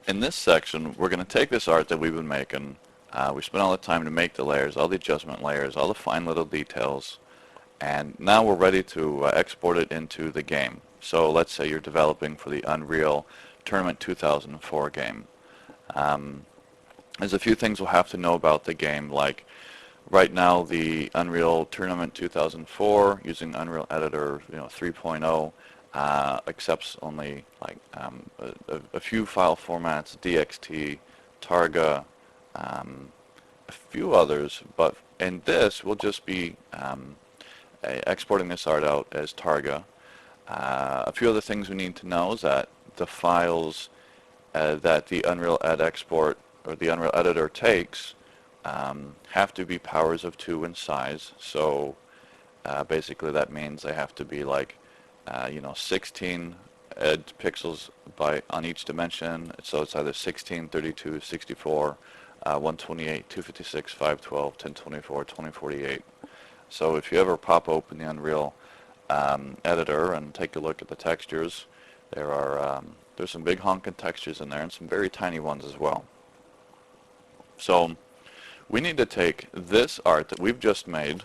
In this section, we're going to take this art that we've been making. We spent all the time to make the layers, all the adjustment layers, all the fine little details, and now we're ready to export it into the game. So let's say you're developing for the Unreal Tournament 2004 game. There's a few things we'll have to know about the game, like right now the Unreal Tournament 2004 using Unreal Editor 3.0 accepts only like a few file formats, DXT, Targa, a few others, but in this we'll just be exporting this art out as Targa. A few other things we need to know is that the files that the Unreal Ed export or the Unreal Editor takes have to be powers of 2 in size. So basically that means they have to be like 16 ed pixels on each dimension. So it's either 16, 32, 64, 128, 256, 512, 1024, 2048. So if you ever pop open the Unreal Editor and take a look at the textures, there's some big honking textures in there and some very tiny ones as well. So we need to take this art that we've just made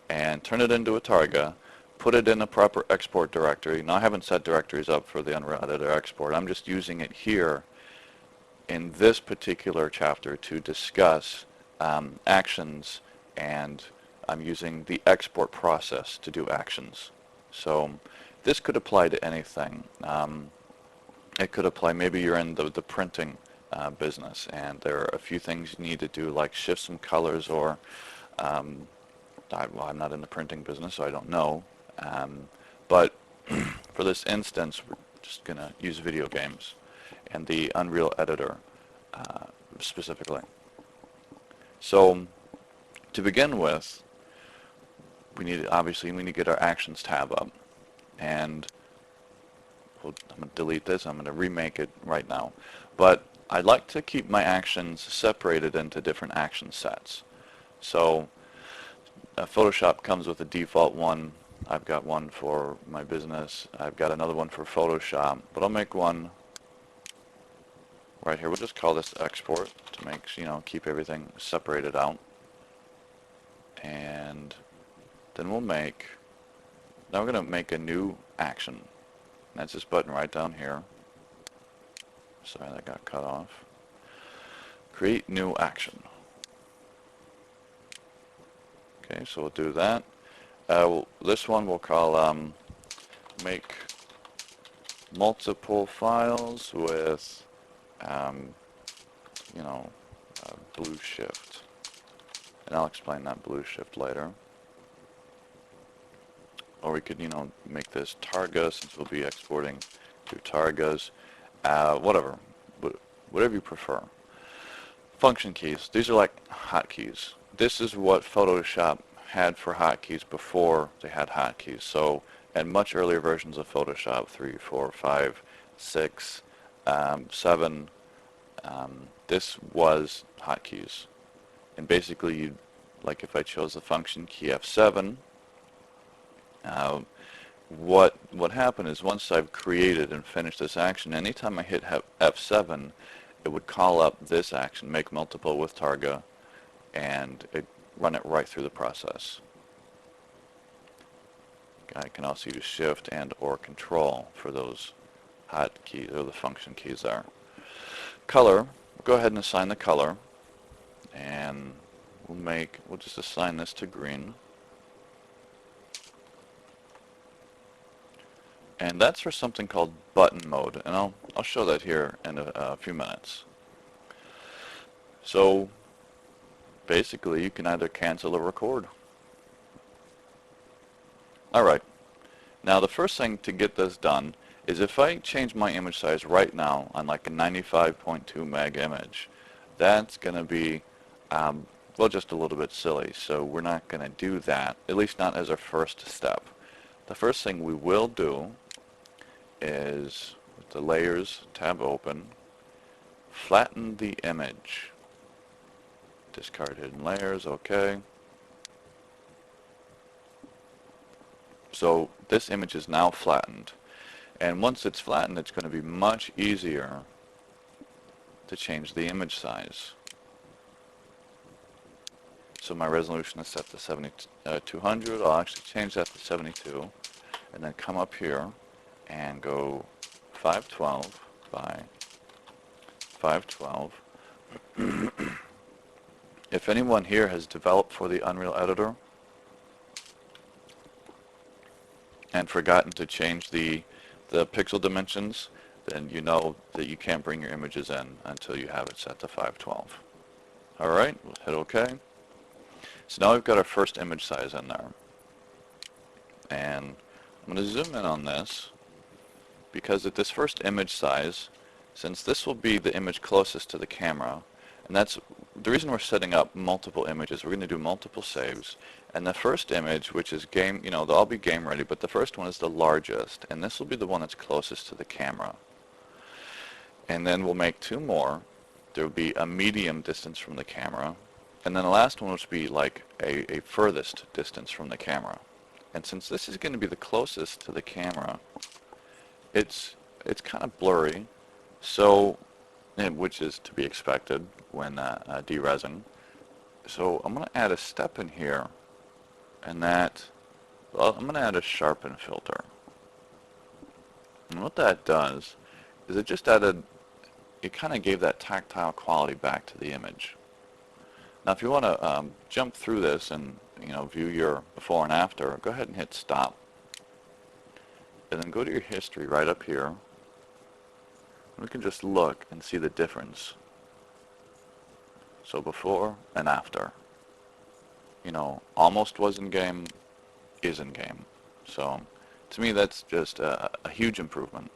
and turn it into a Targa, put it in a proper export directory. Now I haven't set directories up for the Unreal Editor export. I'm just using it here in this particular chapter to discuss actions, and I'm using the export process to do actions. So this could apply to anything. It could apply, maybe you're in the printing business and there are a few things you need to do, like shift some colors, or well, I'm not in the printing business so I don't know, but for this instance we're just going to use video games and the Unreal Editor specifically. So to begin with, obviously we need to get our Actions tab up, and I'm going to delete this. I'm going to remake it right now. But I'd like to keep my actions separated into different action sets. So Photoshop comes with a default one. I've got one for my business. I've got another one for Photoshop. But I'll make one right here. We'll just call this export to make, keep everything separated out. And then now we're going to make a new action. That's this button right down here. Sorry, that got cut off. Create new action. Okay, so we'll do that. This one we'll call make multiple files with blue shift. And I'll explain that blue shift later. Or we could, make this Targa, since we'll be exporting to Targas. Whatever you prefer. Function keys. These are like hotkeys. This is what Photoshop had for hotkeys before they had hotkeys. So, in much earlier versions of Photoshop, 3, 4, 5, 6, 7, this was hotkeys. And basically, like if I chose the function key F7, what happened is once I've created and finished this action, anytime I hit F7, it would call up this action, make multiple with Targa, and run it right through the process. I can also use Shift and or Control for those hotkeys, or the function keys there. Color, we'll go ahead and assign the color, and we'll just assign this to green. And that's for something called button mode, and I'll show that here in a few minutes. So basically you can either cancel or record. Alright, now the first thing to get this done is if I change my image size right now on like a 95.2 meg image, that's going to be well, just a little bit silly, so we're not going to do that, at least not as our first step. The first thing we will do is, with the Layers tab open, flatten the image. Discard hidden layers, okay. So this image is now flattened. And once it's flattened, it's going to be much easier to change the image size. So my resolution is set to 7200. I'll actually change that to 72, and then come up here and go 512 by 512. If anyone here has developed for the Unreal Editor and forgotten to change the pixel dimensions, then you know that you can't bring your images in until you have it set to 512. Alright, we'll hit OK. So now we've got our first image size in there. And I'm going to zoom in on this because at this first image size, since this will be the image closest to the camera, and that's the reason we're setting up multiple images. We're going to do multiple saves. And the first image, which is game, you know, they'll all be game ready, but the first one is the largest. And this will be the one that's closest to the camera. And then we'll make two more. There will be a medium distance from the camera. And then the last one will be like a furthest distance from the camera. And since this is going to be the closest to the camera, it's kind of blurry. So, which is to be expected when derezzing. So I'm going to add a step in here, and that, well, I'm going to add a sharpen filter. And what that does is it just added, it kind of gave that tactile quality back to the image. Now if you want to jump through this and view your before and after, go ahead and hit stop. And then go to your history right up here. We can just look and see the difference. So before and after. Almost was in game, is in game. So to me that's just a huge improvement.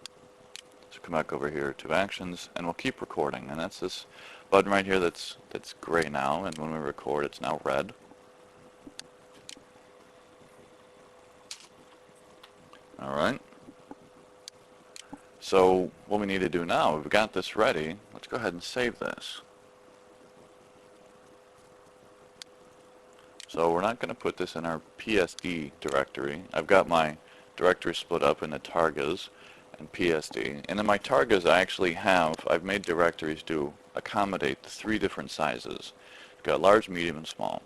So come back over here to actions and we'll keep recording. And that's this button right here that's gray now, and when we record it's now red. Alright. So what we need to do now, we've got this ready, let's go ahead and save this. So we're not going to put this in our PSD directory. I've got my directory split up into targas and PSD. And in my targas I've made directories to accommodate the three different sizes. I've got large, medium, and small.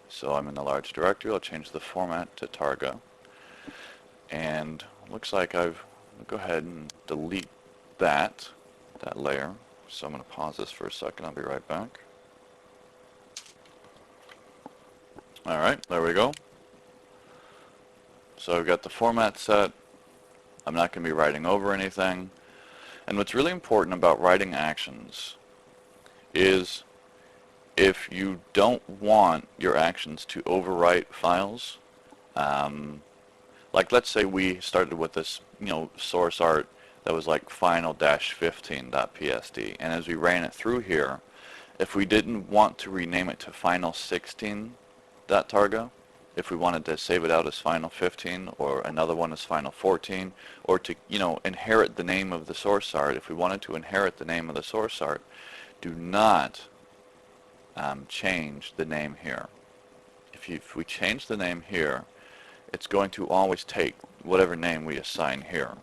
So I'm in the large directory. I'll change the format to targa. And looks like I'll go ahead and delete that layer. So I'm going to pause this for a second. I'll be right back. Alright, there we go. So I've got the format set. I'm not going to be writing over anything. And what's really important about writing actions is if you don't want your actions to overwrite files, like let's say we started with this, source art that was like final-15.psd, and as we ran it through here, if we didn't want to rename it to final16.targa, if we wanted to save it out as final15 or another one as final14, or to inherit the name of the source art, if we wanted to inherit the name of the source art, do not change the name here. If we change the name here, it's going to always take whatever name we assign here,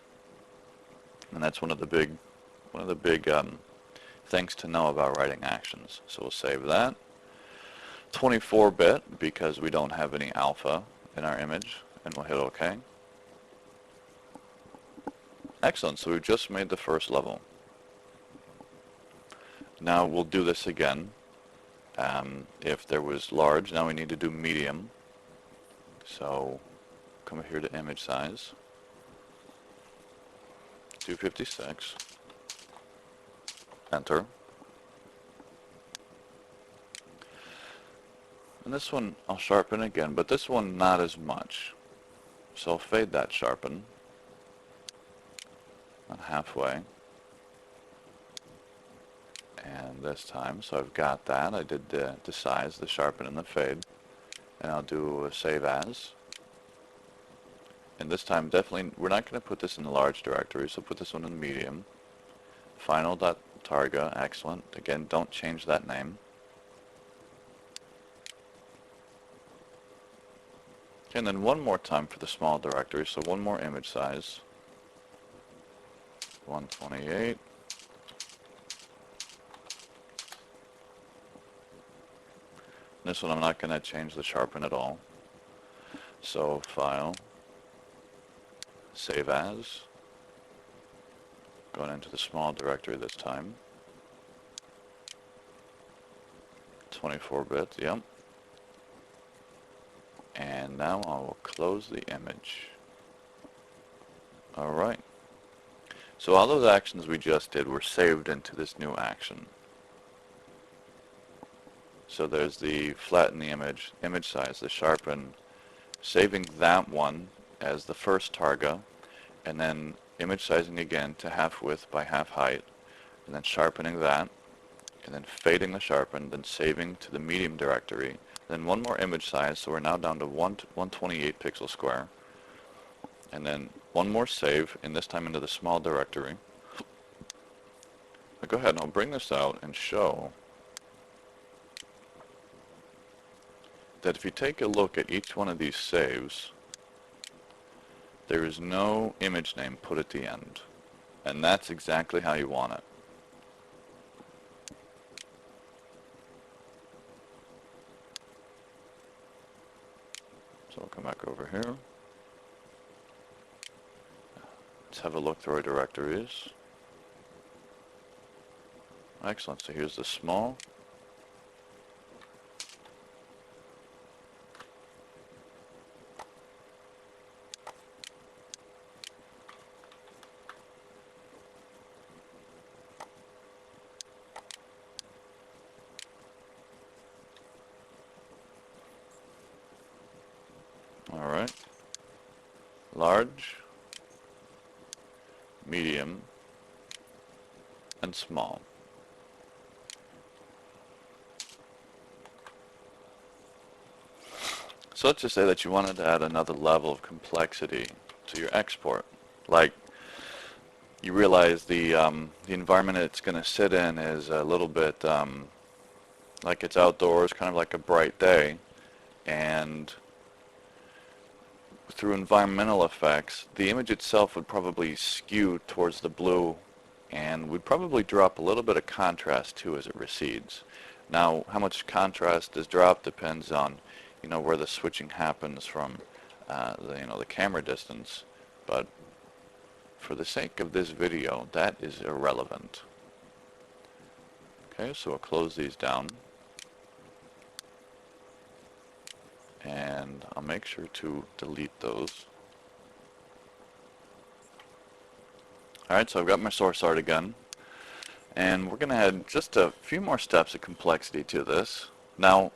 and that's one of the big things to know about writing actions. So we'll save that. 24-bit because we don't have any alpha in our image, and we'll hit OK. Excellent, so we've just made the first level. Now we'll do this again. If there was large, now we need to do medium. So come over here to image size, 256, enter. And this one I'll sharpen again, but this one not as much. So I'll fade that sharpen about halfway. And this time, so I've got that. I did the size, the sharpen, and the fade. And I'll do a save as. And this time, definitely, we're not going to put this in the large directory, so put this one in medium. Final.targa, excellent. Again, don't change that name. Okay, and then one more time for the small directory, so one more image size. 128. This one I'm not going to change the sharpen at all. So File, Save As, going into the small directory this time. 24 bits, yep. And now I will close the image. Alright. So all those actions we just did were saved into this new action. So there's the flatten the image, image size, the sharpen, saving that one as the first target, and then image sizing again to half width by half height, and then sharpening that, and then fading the sharpen, then saving to the medium directory, then one more image size, so we're now down to 128 pixel square, and then one more save, and this time into the small directory. I'll go ahead and I'll bring this out and show that if you take a look at each one of these saves, there is no image name put at the end. And that's exactly how you want it. So we'll come back over here. Let's have a look through our directories. Excellent. So here's the small. Alright. Large, medium, and small. So let's just say that you wanted to add another level of complexity to your export. Like, you realize the environment it's going to sit in is a little bit like it's outdoors, kind of like a bright day, and through environmental effects, the image itself would probably skew towards the blue, and would probably drop a little bit of contrast too as it recedes. Now, how much contrast is dropped depends on, where the switching happens from, the camera distance. But for the sake of this video, that is irrelevant. Okay, so we'll close these down. And I'll make sure to delete those. Alright, so I've got my source art again. And we're going to add just a few more steps of complexity to this. Now,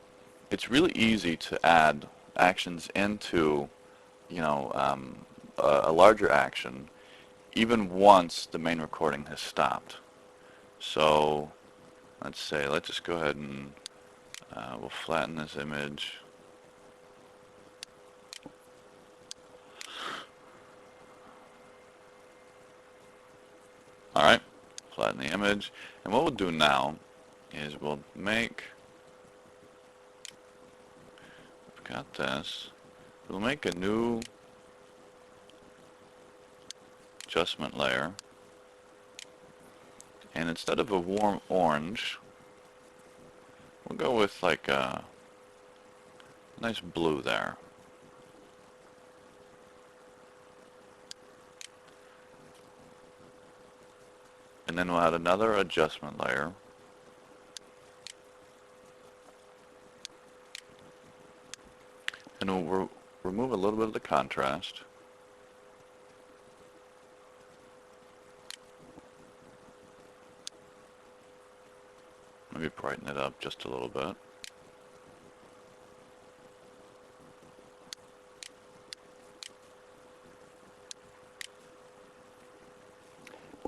it's really easy to add actions into, a larger action, even once the main recording has stopped. So, let's just go ahead and we'll flatten this image. Alright, flatten the image. And what we'll do now is we'll make, we've got this, we'll make a new adjustment layer. And instead of a warm orange, we'll go with like a nice blue there. And then we'll add another adjustment layer. And we'll remove a little bit of the contrast. Maybe brighten it up just a little bit.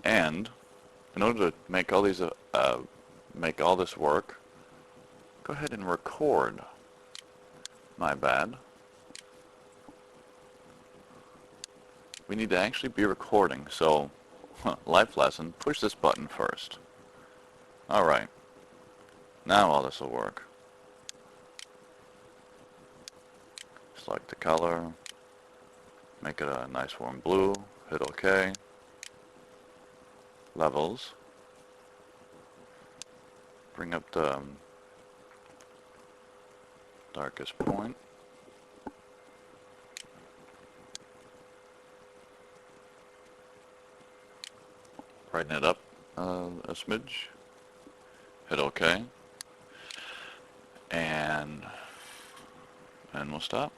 And in order to make all these, make all this work, go ahead and record. My bad. We need to actually be recording, so life lesson, push this button first. Alright, now all this will work. Select the color, make it a nice warm blue, hit OK. levels, bring up the darkest point, brighten it up a smidge, hit OK, and we'll stop.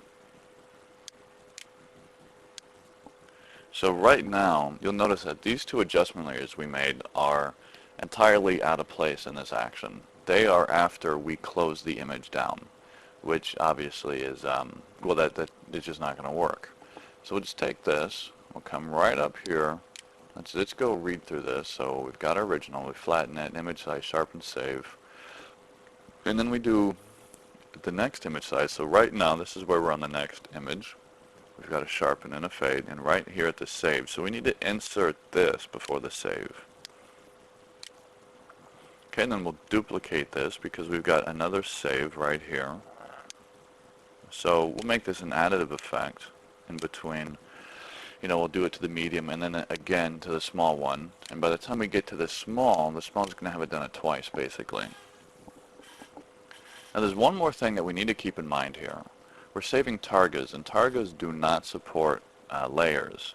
So right now, you'll notice that these two adjustment layers we made are entirely out of place in this action. They are after we close the image down, which obviously is, well, that is just not going to work. So we'll just take this, we'll come right up here, let's go read through this. So we've got our original, we flatten it, image size, sharpen, save, and then we do the next image size. So right now, this is where we're on the next image. We've got a sharpen and a fade, and right here at the save. So we need to insert this before the save. Okay, and then we'll duplicate this because we've got another save right here. So we'll make this an additive effect in between. You know, we'll do it to the medium and then again to the small one. And by the time we get to the small is going to have it done it twice, basically. Now there's one more thing that we need to keep in mind here. We're saving targas, and targas do not support layers.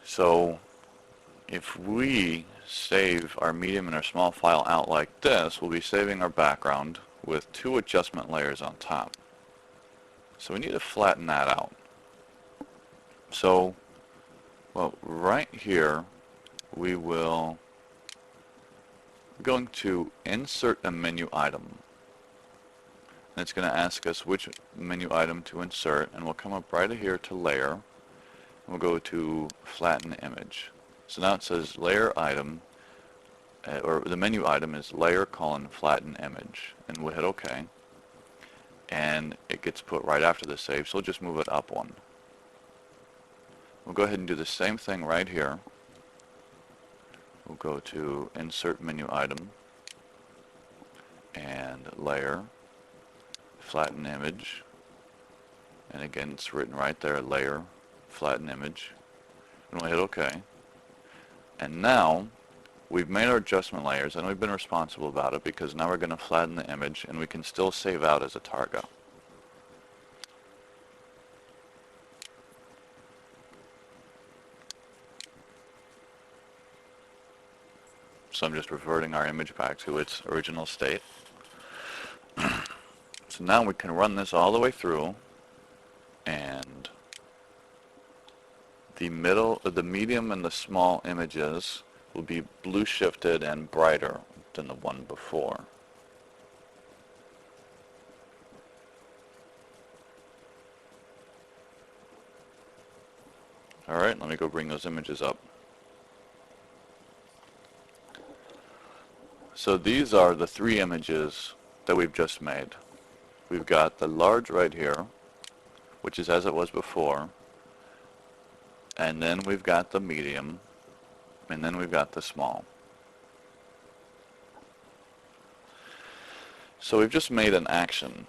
So if we save our medium and our small file out like this, we'll be saving our background with two adjustment layers on top. So we need to flatten that out. So, well, right here, we're going to insert a menu item. And it's going to ask us which menu item to insert, and we'll come up right here to layer, and we'll go to flatten image. So now it says layer item, or the menu item is layer : flatten image, and we'll hit OK, and it gets put right after the save, so we'll just move it up one. We'll go ahead and do the same thing right here. We'll go to insert menu item, and layer, flatten image, and again it's written right there, layer, flatten image, and we'll hit OK. And now we've made our adjustment layers, and we've been responsible about it because now we're going to flatten the image, and we can still save out as a targa. So I'm just reverting our image back to its original state. So now we can run this all the way through, and the medium and the small images will be blue shifted and brighter than the one before. Alright, let me go bring those images up. So these are the three images that we've just made. We've got the large right here, which is as it was before, and then we've got the medium, and then we've got the small. So we've just made an action,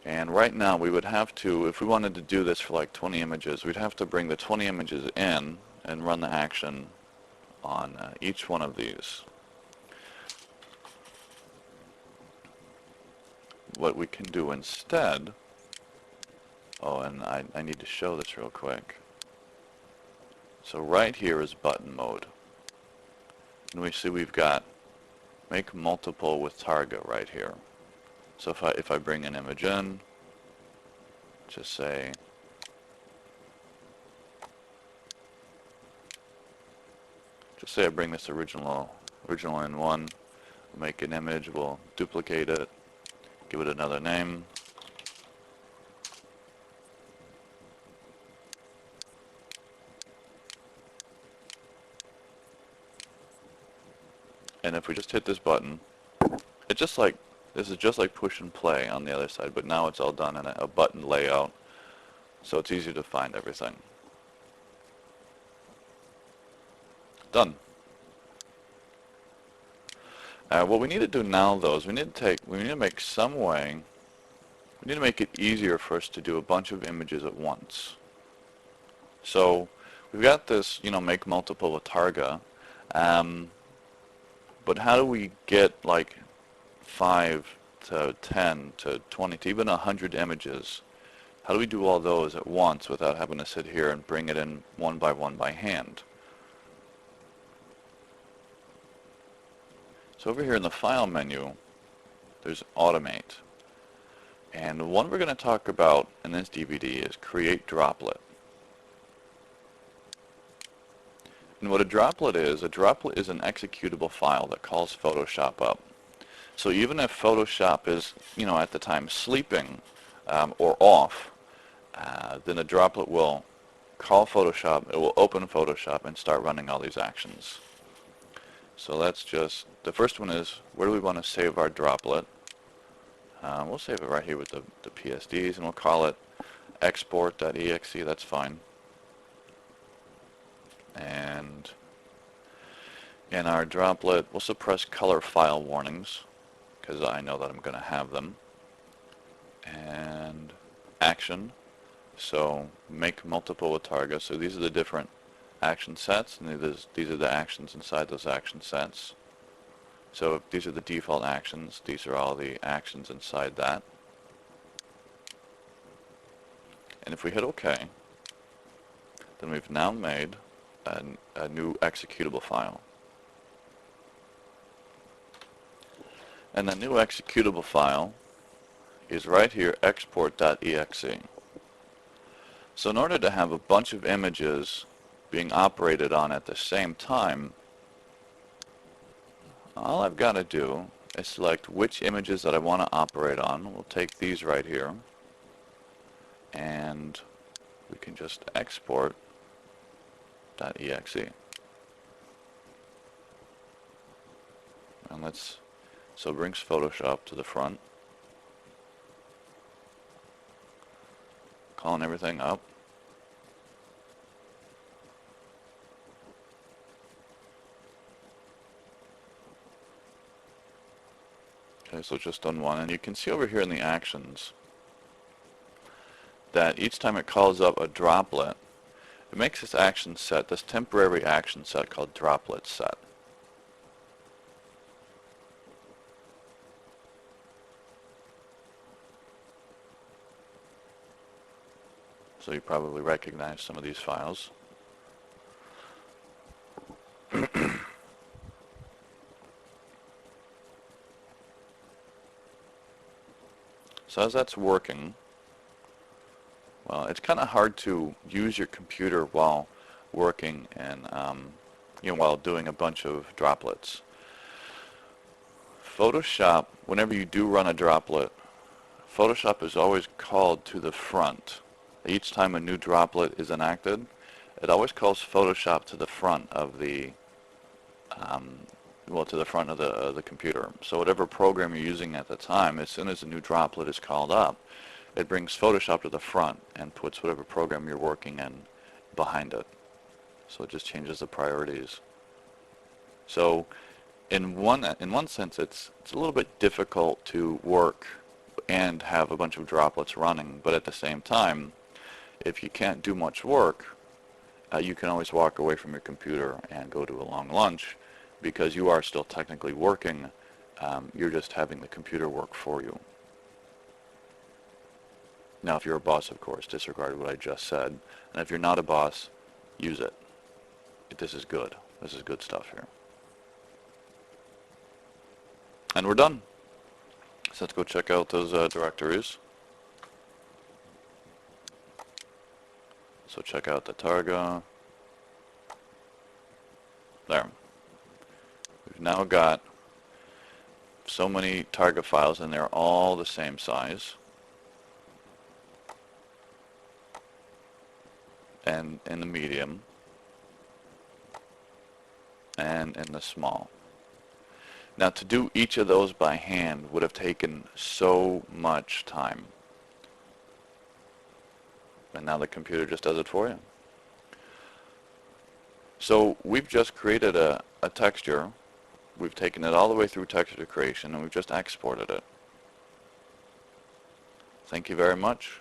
and right now we would have to, if we wanted to do this for like 20 images, we'd have to bring the 20 images in and run the action on each one of these. What we can do instead, oh, and I need to show this real quick. So right here is button mode. And we see we've got make multiple with target right here. So if I bring an image in, just say I bring this original in one, we'll make an image, we'll duplicate it, give it another name, and if we just hit this button, it's just like, this is just like push and play on the other side, but now it's all done in a button layout, so it's easier to find everything. Done. What we need to do now, though, is we need to make some way, we need to make it easier for us to do a bunch of images at once. So we've got this, make multiple with targa, But how do we get like 5 to 10 to 20 to even 100 images? How do we do all those at once without having to sit here and bring it in one by hand? So over here in the File menu, there's Automate. And the one we're going to talk about in this DVD is Create Droplet. And what a droplet is an executable file that calls Photoshop up. So even if Photoshop is, at the time sleeping or off, then a droplet will call Photoshop, it will open Photoshop and start running all these actions. So let's just, the first one is, where do we want to save our droplet? We'll save it right here with the PSDs, and we'll call it export.exe, that's fine. And in our droplet, we'll suppress color file warnings, because I know that I'm going to have them. And action, so make multiple with targets. So these are the different action sets, and these are the actions inside those action sets. So if these are the default actions, these are all the actions inside that. And if we hit OK, then we've now made a new executable file. And the new executable file is right here, export.exe. So in order to have a bunch of images being operated on at the same time, all I've got to do is select which images that I want to operate on. We'll take these right here, and we can just export.exe. And so it brings Photoshop to the front, calling everything up. Okay, so just done one, and you can see over here in the actions that each time it calls up a droplet, it makes this action set, this temporary action set called droplet set. So you probably recognize some of these files. So as that's working, well, it's kind of hard to use your computer while working and while doing a bunch of droplets. Photoshop, whenever you do run a droplet, Photoshop is always called to the front. Each time a new droplet is enacted, it always calls Photoshop to the front of the to the front of the computer. So whatever program you're using at the time, as soon as a new droplet is called up, it brings Photoshop to the front and puts whatever program you're working in behind it. So it just changes the priorities. So in one sense, it's a little bit difficult to work and have a bunch of droplets running, but at the same time, if you can't do much work, you can always walk away from your computer and go to a long lunch, because you are still technically working. You're just having the computer work for you. Now, if you're a boss, of course, disregard what I just said. And if you're not a boss, use it. This is good. This is good stuff here. And we're done. So let's go check out those directories. So check out the Targa. There. We've now got so many Targa files, and they're all the same size. And in the medium. And in the small. Now, to do each of those by hand would have taken so much time. And now the computer just does it for you. So we've just created a texture. We've taken it all the way through texture creation, and we've just exported it. Thank you very much.